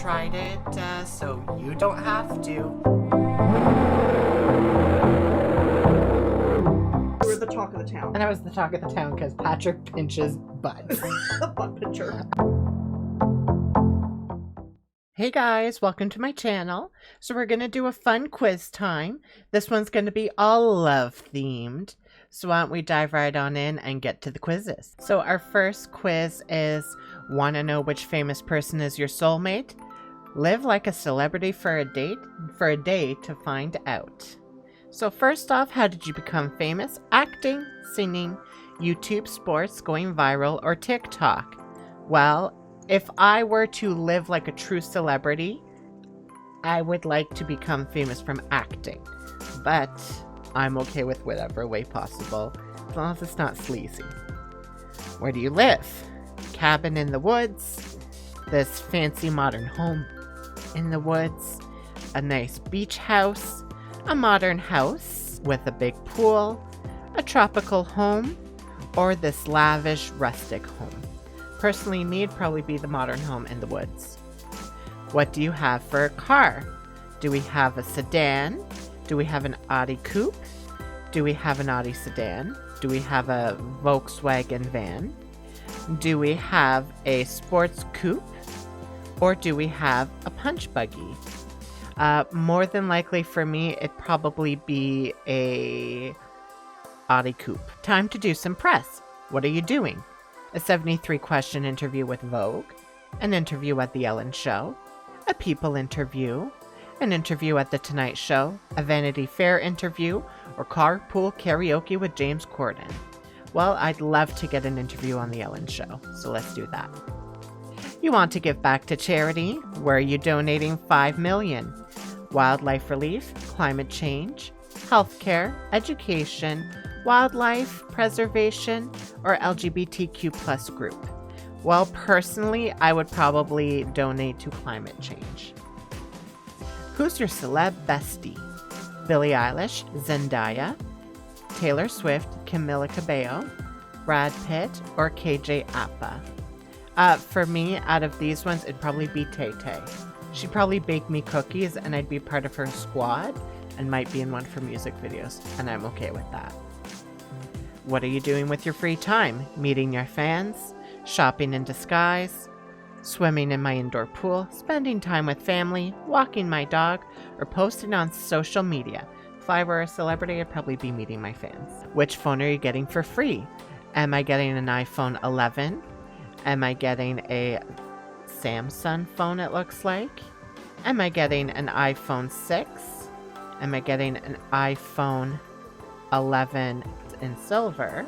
tried it, so you don't have to. You were the talk of the town. And I was the talk of the town because Patrick pinches butts. Butt pincher. Hey guys, welcome to my channel. So we're going to do a fun quiz time. This one's going to be all love themed. So why don't we dive right on in and get to the quizzes. So our first quiz is, want to know which famous person is your soulmate? Live like a celebrity for a day to find out. So first off, how did you become famous? Acting, singing, YouTube, sports, going viral, or TikTok? Well, if I were to live like a true celebrity, I would like to become famous from acting. But I'm okay with whatever way possible, as long as it's not sleazy. Where do you live? Cabin in the woods, this fancy modern home in the woods, a nice beach house, a modern house with a big pool, a tropical home, or this lavish rustic home. Personally, me, it'd probably be the modern home in the woods. What do you have for a car? Do we have a sedan? Do we have an Audi coupe? Do we have an Audi sedan? Do we have a Volkswagen van? Do we have a sports coupe? Or do we have a punch buggy? More than likely for me, it'd probably be a Audi coupe. Time to do some press. What are you doing? A 73-question interview with Vogue, an interview at The Ellen Show, a People interview, an interview at The Tonight Show, a Vanity Fair interview, or carpool karaoke with James Corden. Well, I'd love to get an interview on The Ellen Show, so let's do that. You want to give back to charity? Where are you donating $5 million? Wildlife relief, climate change, healthcare, education, wildlife preservation, or LGBTQ plus group? Well, personally, I would probably donate to climate change. Who's your celeb bestie? Billie Eilish, Zendaya, Taylor Swift, Camila Cabello, Brad Pitt, or KJ Apa? For me, out of these ones, it'd probably be Tay Tay. She'd probably bake me cookies and I'd be part of her squad and might be in one of her music videos, and I'm okay with that. What are you doing with your free time? Meeting your fans, shopping in disguise, swimming in my indoor pool, spending time with family, walking my dog, or posting on social media. If I were a celebrity, I'd probably be meeting my fans. Which phone are you getting for free? Am I getting an iPhone 11? Am I getting a Samsung phone, it looks like? Am I getting an iPhone 6? Am I getting an iPhone 11 in silver?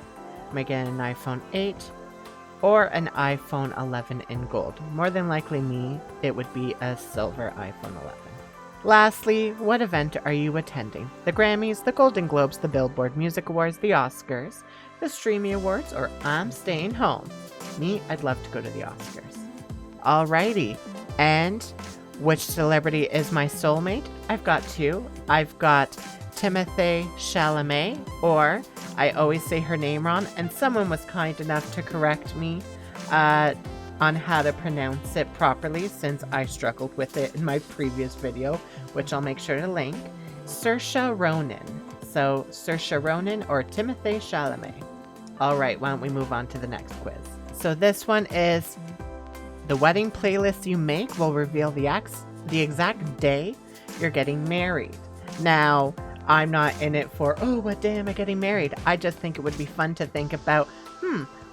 Am I getting an iPhone 8? Or an iPhone 11 in gold? More than likely me, it would be a silver iPhone 11. Lastly, what event are you attending? The Grammys, the Golden Globes, the Billboard Music Awards, the Oscars, the Streamy Awards, or I'm staying home? Me, I'd love to go to the Oscars. Alrighty, and which celebrity is my soulmate? I've got two. I've got Timothée Chalamet, or I always say her name wrong, and someone was kind enough to correct me on how to pronounce it properly since I struggled with it in my previous video, which I'll make sure to link. Saoirse Ronan. So Saoirse Ronan or Timothée Chalamet. Alright, why don't we move on to the next quiz. So this one is, the wedding playlist you make will reveal the exact day you're getting married. Now, I'm not in it for, oh, what day am I getting married? I just think it would be fun to think about,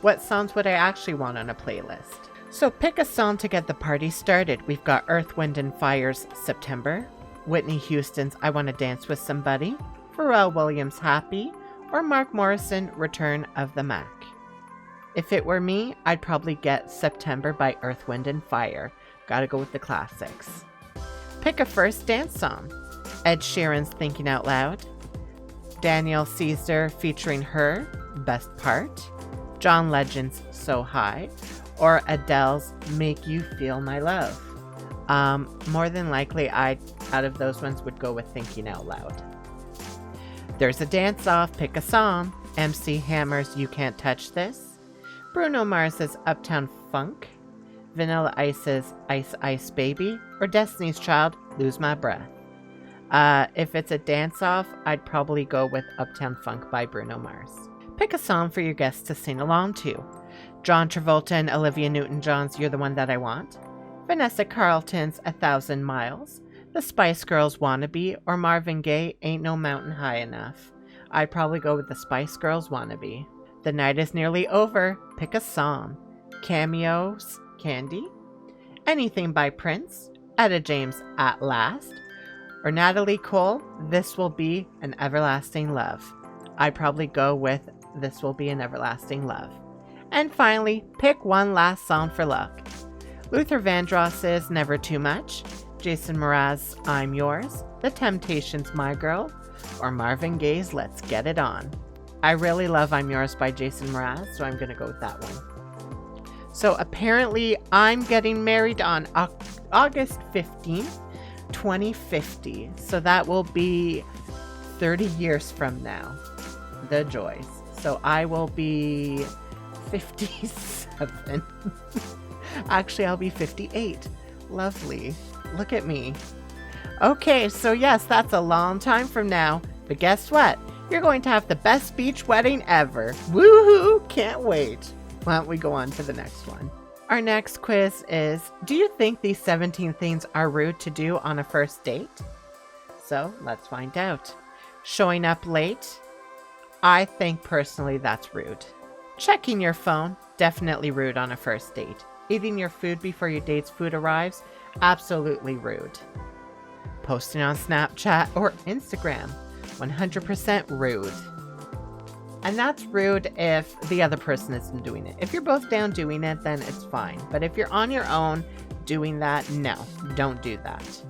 what songs would I actually want on a playlist? So pick a song to get the party started. We've got Earth, Wind & Fire's September, Whitney Houston's I Wanna Dance With Somebody, Pharrell Williams' Happy, or Mark Morrison, Return of the Mac. If it were me, I'd probably get September by Earth, Wind & Fire. Gotta go with the classics. Pick a first dance song. Ed Sheeran's Thinking Out Loud, Daniel Caesar featuring Her, Best Part, John Legend's So High, or Adele's Make You Feel My Love. More than likely, out of those ones would go with Thinking Out Loud. There's a dance-off, pick a song. MC Hammer's You Can't Touch This, Bruno Mars's Uptown Funk, Vanilla Ice's Ice Ice Baby, or Destiny's Child, Lose My Breath. If it's a dance-off, I'd probably go with Uptown Funk by Bruno Mars. Pick a song for your guests to sing along to. John Travolta and Olivia Newton-John's You're the One That I Want, Vanessa Carlton's 1,000 Miles, the Spice Girls' Wannabe, or Marvin Gaye, Ain't No Mountain High Enough. I'd probably go with the Spice Girls' Wannabe. The night is nearly over. Pick a song. Cameos, Candy, Anything by Prince, Etta James, At Last, or Natalie Cole, This Will Be an Everlasting Love. I'd probably go with This Will Be an Everlasting Love. And finally, pick one last song for luck. Luther Vandross's Never Too Much, Jason Mraz's I'm Yours, The Temptations' My Girl, or Marvin Gaye's Let's Get It On. I really love I'm Yours by Jason Mraz, so I'm going to go with that one. So apparently I'm getting married on August 15th, 2050. So that will be 30 years from now. The joys. So I will be 57. Actually, I'll be 58. Lovely. Look at me. Okay, so yes, that's a long time from now. But guess what? You're going to have the best beach wedding ever. Woohoo! Can't wait. Why don't we go on to the next one? Our next quiz is, do you think these 17 things are rude to do on a first date? So let's find out. Showing up late? I think personally that's rude. Checking your phone? Definitely rude on a first date. Eating your food before your date's food arrives? Absolutely rude. Posting on Snapchat or Instagram? 100% rude. And that's rude if the other person isn't doing it. If you're both down doing it, then it's fine. But if you're on your own doing that, no, don't do that.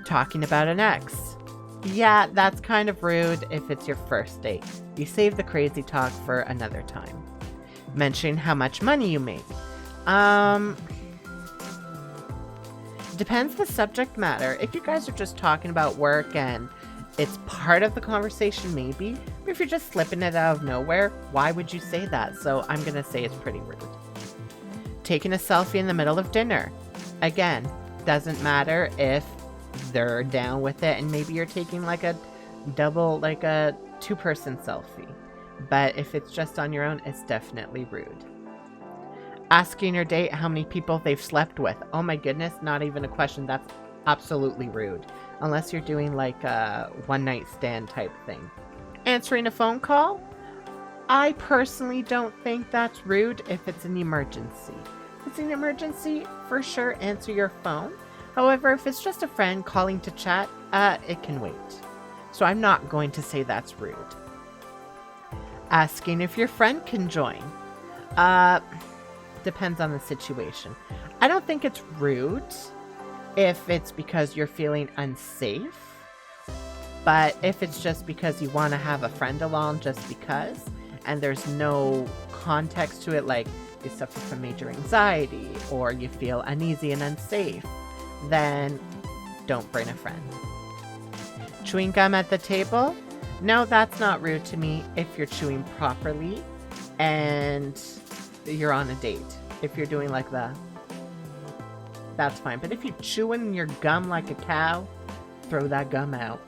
Talking about an ex. Yeah, that's kind of rude if it's your first date. You save the crazy talk for another time. Mentioning how much money you make. Depends the subject matter. If you guys are just talking about work and it's part of the conversation, maybe. But if you're just slipping it out of nowhere, why would you say that? So I'm going to say it's pretty rude. Taking a selfie in the middle of dinner. Again, doesn't matter if they're down with it and maybe you're taking like a double, like a two-person selfie. But if it's just on your own, it's definitely rude. Asking your date how many people they've slept with. Oh my goodness, not even a question. That's absolutely rude. Unless you're doing like a one-night stand type thing. Answering a phone call? I personally don't think that's rude if it's an emergency. If it's an emergency, for sure answer your phone. However, if it's just a friend calling to chat, it can wait. So I'm not going to say that's rude. Asking if your friend can join. Depends on the situation. I don't think it's rude if it's because you're feeling unsafe. But if it's just because you want to have a friend along just because, and there's no context to it, like you suffer from major anxiety or you feel uneasy and unsafe, then don't bring a friend. Chewing gum at the table? No, that's not rude to me if you're chewing properly and you're on a date. If you're doing like that's fine. But if you're chewing your gum like a cow, throw that gum out.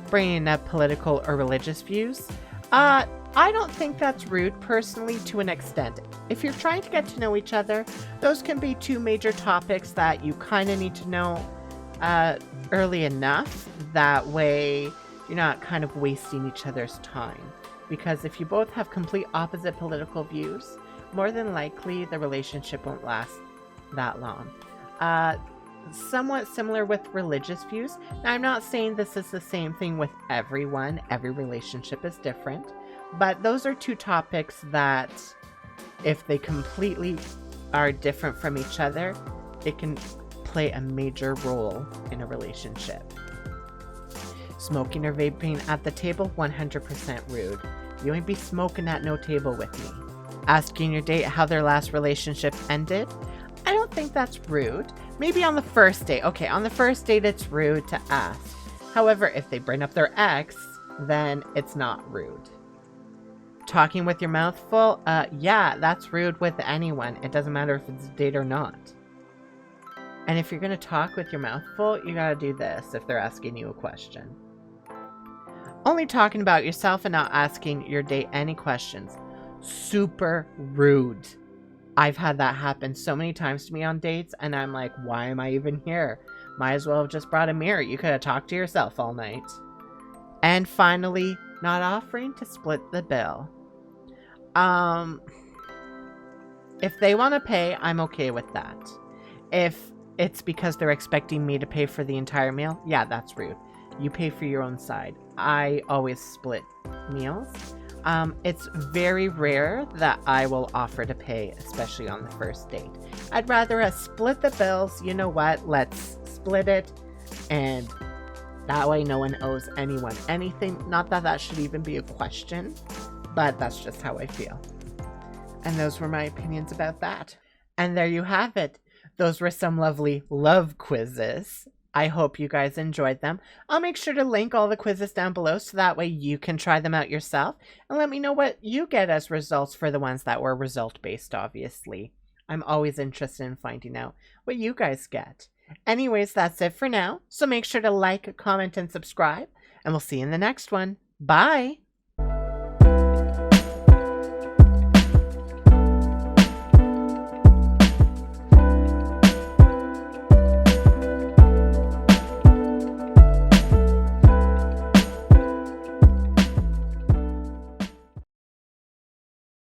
Bringing up political or religious views? I don't think that's rude personally to an extent. If you're trying to get to know each other, those can be two major topics that you kind of need to know early enough. That way you're not kind of wasting each other's time. Because if you both have complete opposite political views, more than likely the relationship won't last that long. Somewhat similar with religious views. Now, I'm not saying this is the same thing with everyone. Every relationship is different. But those are two topics that, if they completely are different from each other, it can play a major role in a relationship. Smoking or vaping at the table, 100% rude. You ain't be smoking at no table with me. Asking your date how their last relationship ended? I don't think that's rude. Maybe on the first date. Okay, on the first date it's rude to ask. However, if they bring up their ex, then it's not rude. Talking with your mouth full? Yeah, that's rude with anyone. It doesn't matter if it's a date or not. And if you're going to talk with your mouth full, you got to do this if they're asking you a question. Only talking about yourself and not asking your date any questions. Super rude. I've had that happen so many times to me on dates, and I'm like, why am I even here? Might as well have just brought a mirror. You could have talked to yourself all night. And finally, not offering to split the bill. If they want to pay, I'm okay with that. If it's because they're expecting me to pay for the entire meal, yeah, that's rude. You pay for your own side. I always split meals. It's very rare that I will offer to pay, especially on the first date. I'd rather us split the bills. You know what? Let's split it, and that way no one owes anyone anything. Not that that should even be a question, but that's just how I feel. And those were my opinions about that. And there you have it. Those were some lovely love quizzes. I hope you guys enjoyed them. I'll make sure to link all the quizzes down below so that way you can try them out yourself. And let me know what you get as results for the ones that were result-based, obviously. I'm always interested in finding out what you guys get. Anyways, that's it for now. So make sure to like, comment, and subscribe. And we'll see you in the next one. Bye!